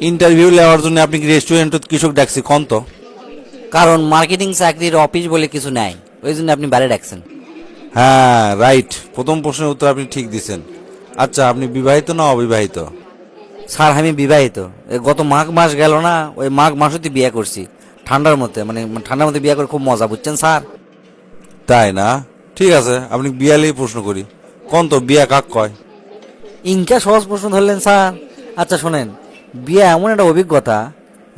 Interview নেওয়ার জন্য আপনি কি রেস্টুরেন্টত কৃষক ডাকছি কোন তো? কারণ মার্কেটিং চাকরির অফিস বলে কিছু নাই, ওই জন্য আপনি বাইরে ডাকছেন। হ্যাঁ রাইট, প্রথম প্রশ্নের উত্তর আপনি ঠিক দিছেন। আচ্ছা, আপনি বিবাহিত না অবিবাহিত? স্যার আমি বিবাহিত। গত মাঘ মাস গেল না, ওই মাঘ মাসেতে বিয়ে করছি। ঠান্ডার মধ্যে মানে ঠান্ডার মধ্যে বিয়ে করে খুব মজা, বুঝছেন স্যার। তাই না? ঠিক আছে, আপনি বিয়া লিয়ে প্রশ্ন করি। কোন তো বিয়া কাক কয়? ইনকা সহজ প্রশ্ন ধরলেন স্যার। আচ্ছা শোনেন, বিয়ে এমন একটা অভিজ্ঞতা,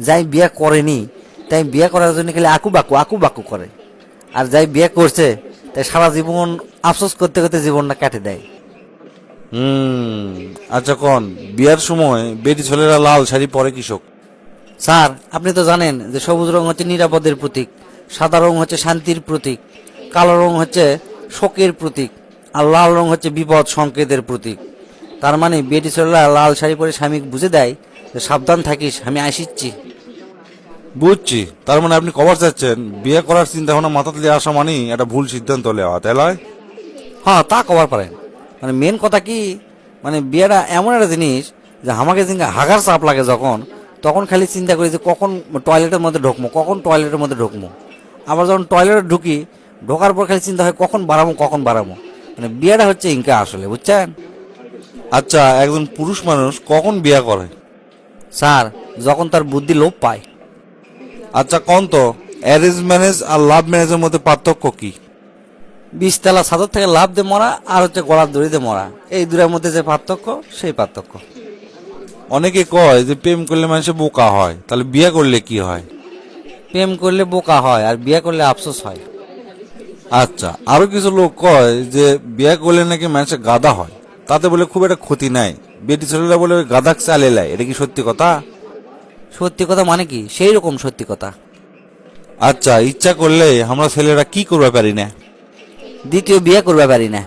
যাই বিয়ে করেনি তাই বিয়ে করার জন্য খালি আকু বাকু করে, আর যাই বিয়ে করছে তাই সারা জীবন আফসোস করতে করতে জীবনটা কেটে দেয়। হুম। আচ্ছা কোন, বিয়ার সময় বেটি ছেলেরা লাল শাড়ি পরে কৃষক? স্যার আপনি তো জানেন যে সবুজ রং হচ্ছে নিরাপদের প্রতীক, সাদা রং হচ্ছে শান্তির প্রতীক, কালো রং হচ্ছে শোকের প্রতীক, আর লাল রং হচ্ছে বিপদ সংকেতের প্রতীক। তার মানে বেটি ছেলেরা লাল শাড়ি পরে স্বামী বুঝে দেয় যে সাবধান থাকিস, আমি আসিচ্ছি। বুঝছি, তার মানে আপনি কভার চাচ্ছেন বিয়ে করার চিন্তা ভাবনা মাথাতে আসা মানেই একটা ভুল সিদ্ধান্ত নেওয়া, তাই নয়? হ্যাঁ তা কভার পারেন। মানে মেন কথা কি, মানে বিয়েটা এমন একটা জিনিস যে আমাকে যেদিন হাগার চাপ লাগে যখন, তখন খালি চিন্তা করি যে কখন টয়লেটের মধ্যে ঢুকবো, কখন টয়লেটের মধ্যে ঢুকবো। আবার যখন টয়লেটে ঢুকি, ঢোকার পর খালি চিন্তা হয় কখন বাড়াবো। মানে বিয়েটা হচ্ছে ইনকা আসলে, বুঝছেন আচ্ছা, একজন পুরুষ মানুষ কখন বিয়ে করে? স্যার? যখন তার বুদ্ধি লোপ পায়। আচ্ছা কোন তো, অ্যারেঞ্জ ম্যারেজ আর লাভ ম্যারেজের মধ্যে পার্থক্য কি? 20 তলা ছাদর থেকে লাফ দিয়ে মরা আর হচ্ছে গলার দড়িতে মরা, এই দুটার মধ্যে যে পার্থক্য, সেই পার্থক্য। অনেকে কয় যে প্রেম করলে মানুষে বোকা হয়, তাহলে বিয়ে করলে কি হয়? প্রেম করলে বোকা হয় আর বিয়ে করলে আফসোস হয়। আচ্ছা, আরো কিছু লোক কয় যে বিয়ে করলে নাকি মানুষের গাদা হয়, তাতে বলে খুব একটা ক্ষতি নাই। বেটি ছেলেরা বলে ওই গাদাক চালে লাই, এটা কি সত্যি কথা? সত্যি কথা মানে কি? সেই রকম সত্যি কথা। আচ্ছা, ইচ্ছা করলে আমরা ছেলেরা কি করতে পারি না? দ্বিতীয় বিয়ে করবে পারি না।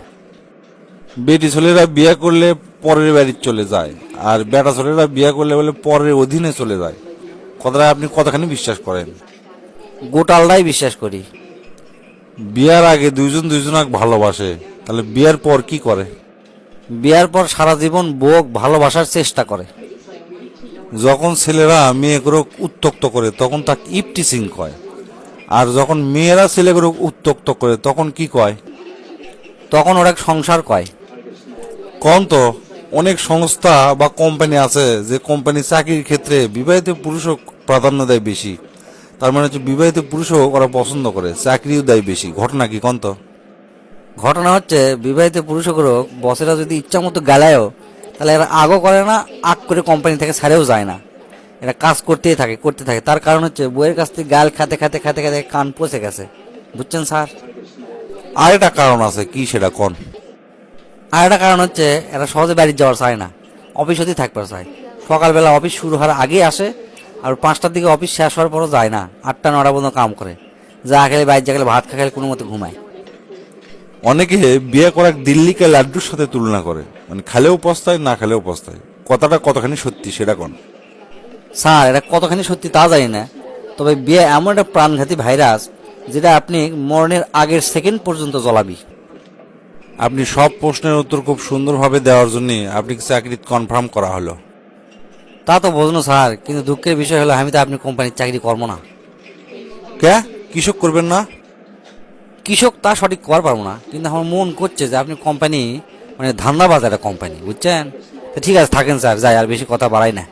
বেটি ছেলেরা বিয়ে করলে পরের বাড়ি চলে যায়, আর বেটা ছেলেরা বিয়ে করলে বলে পরের অধীনে চলে যায়। কথাটা আপনি কতখানি বিশ্বাস করেন? গোটালটাই বিশ্বাস করি। বিয়ার আগে দুইজন দুইজনকে ভালোবাসে, তাহলে বিয়ার পর কি করে? বিয়ার পর সারা জীবন বোক ভালোবাসার চেষ্টা করে। যখন ছেলেরা মেয়েগুলো উত্তক্ত করে তখন তাকে ইপটিসিং কয়, আর যখন মেয়েরা ছেলেগুলো উত্তক্ত করে তখন কি কয়? তখন ওরা সংসার কয়। কোন তো, অনেক সংস্থা বা কোম্পানি আছে যে কোম্পানি চাকরির ক্ষেত্রে বিবাহিত পুরুষও প্রাধান্য দেয় বেশি। তার মানে হচ্ছে বিবাহিত পুরুষও ওরা পছন্দ করে, চাকরিও দেয় বেশি। ঘটনা কি কোন তো? ঘটনা হচ্ছে বিবাহিত পুরুষগুলো বসেরা যদি ইচ্ছা মতো গালায়ও, তাহলে এরা আগও করে না, আগ করে কোম্পানি থেকে ছাড়েও যায় না। এরা কাজ করতেই থাকে করতে থাকে। তার কারণ হচ্ছে বইয়ের কাছ থেকে গাল খাতে খাতে খাতে খাতে কান পচে গেছে, বুঝছেন স্যার। আর একটা কারণ আছে, কি সেটা কোন? আর একটা কারণ হচ্ছে এরা সহজে বাড়ি যাওয়ার চায় না, অফিস হতেই থাকতে চায়। সকালবেলা অফিস শুরু হওয়ার আগেই আসে, আর 5টার দিকে অফিস শেষ হওয়ার পরও যায় না, 8টা 9টা পর্যন্ত কাম করে। যা খেলে বাইরে যা খেলে ভাত খেলে কোনো মতে ঘুমায়। অনেকে বিয়ে করা দিল্লিকে লাড্ডুর সাথে তুলনা করে, মানে খেলেও পস্তায় না খেলেও পস্তায়। কথাটা কতখানি সত্যি সেটা কোন? স্যার এটা কতখানি সত্যি তা জানি না, তবে বিয়ে এমন একটা প্রাণঘাতী ভাইরাস যেটা আপনি মরণের আগের সেকেন্ড পর্যন্ত জ্বলাবি। আপনি সব প্রশ্নের উত্তর খুব সুন্দরভাবে দেওয়ার জন্য আপনাকে চাকরি কনফার্ম করা হলো। তা তো বোঝনো স্যার, কিন্তু দুঃখের বিষয় হলো আমি তো আপনি কোম্পানির চাকরি করবো না। কে? কৃষক করবেন না? কৃষক তা সঠিক করার পারবো না, কিন্তু আমার মন করছে যে আপনি কোম্পানি, মানে ধান্দাবাজ একটা কোম্পানি, বুঝছেন। তো ঠিক আছে থাকেন স্যার, যাই আর বেশি কথা বাড়াই না।